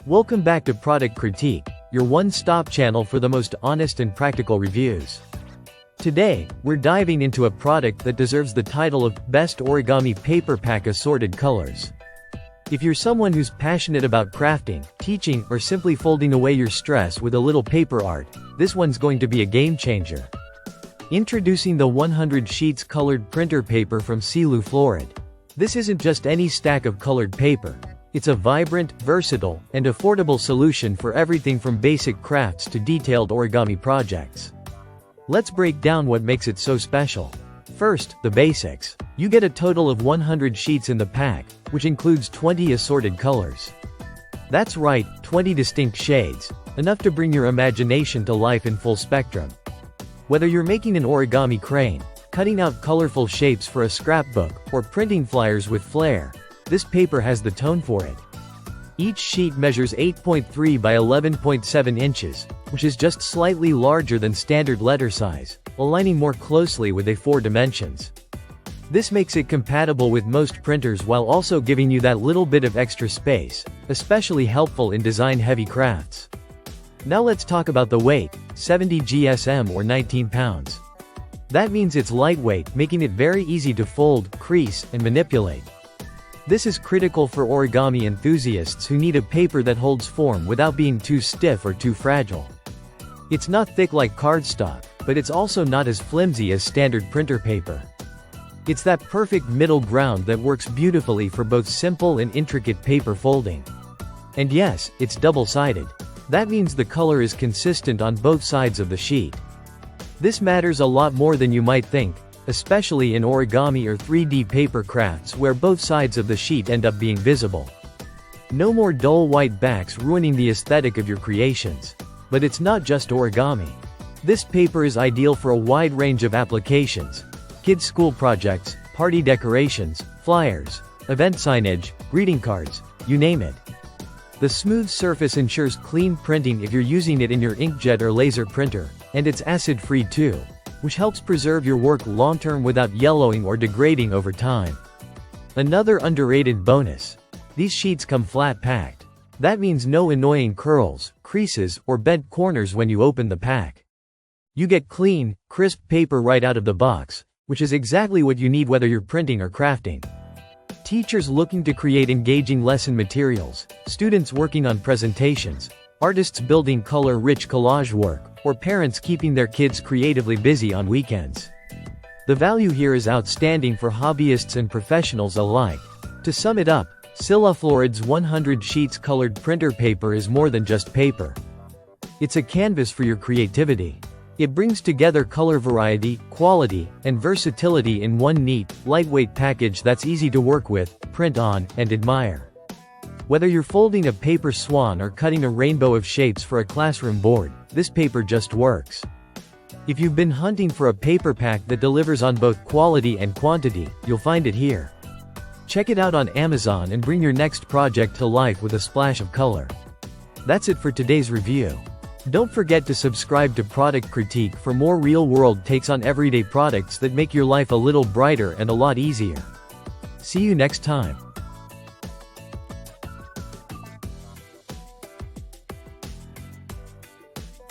Welcome back to Product Critique, your one-stop channel for the most honest and practical reviews. Today, we're diving into a product that deserves the title of Best Origami Paper Pack Assorted Colors. If you're someone who's passionate about crafting, teaching, or simply folding away your stress with a little paper art, this one's going to be a game changer. Introducing the 100 Sheets Colored Printer Paper from SiluFlorid. This isn't just any stack of colored paper. It's a vibrant, versatile, and affordable solution for everything from basic crafts to detailed origami projects. Let's break down what makes it so special. First, the basics. You get a total of 100 sheets in the pack, which includes 20 assorted colors. That's right, 20 distinct shades, enough to bring your imagination to life in full spectrum. Whether you're making an origami crane, cutting out colorful shapes for a scrapbook, or printing flyers with flair, this paper has the tone for it. Each sheet measures 8.3 by 11.7 inches, which is just slightly larger than standard letter size, aligning more closely with A4 dimensions. This makes it compatible with most printers while also giving you that little bit of extra space, especially helpful in design-heavy crafts. Now let's talk about the weight, 70 GSM or 19 pounds. That means it's lightweight, making it very easy to fold, crease, and manipulate. This is critical for origami enthusiasts who need a paper that holds form without being too stiff or too fragile. It's not thick like cardstock, but it's also not as flimsy as standard printer paper. It's that perfect middle ground that works beautifully for both simple and intricate paper folding. And yes, it's double-sided. That means the color is consistent on both sides of the sheet. This matters a lot more than you might think, especially in origami or 3D paper crafts where both sides of the sheet end up being visible. No more dull white backs ruining the aesthetic of your creations. But it's not just origami. This paper is ideal for a wide range of applications: kids' school projects, party decorations, flyers, event signage, greeting cards, you name it. The smooth surface ensures clean printing if you're using it in your inkjet or laser printer, and it's acid-free too, which helps preserve your work long-term without yellowing or degrading over time. Another underrated bonus: these sheets come flat-packed. That means no annoying curls, creases, or bent corners when you open the pack. You get clean, crisp paper right out of the box, which is exactly what you need whether you're printing or crafting. Teachers looking to create engaging lesson materials, students working on presentations, artists building color-rich collage work, or parents keeping their kids creatively busy on weekends. The value here is outstanding for hobbyists and professionals alike. To sum it up, SiluFlorid's 100 Sheets Colored Printer Paper is more than just paper. It's a canvas for your creativity. It brings together color variety, quality, and versatility in one neat, lightweight package that's easy to work with, print on, and admire. Whether you're folding a paper swan or cutting a rainbow of shapes for a classroom board, this paper just works. If you've been hunting for a paper pack that delivers on both quality and quantity, you'll find it here. Check it out on Amazon and bring your next project to life with a splash of color. That's it for today's review. Don't forget to subscribe to Product Critique for more real-world takes on everyday products that make your life a little brighter and a lot easier. See you next time.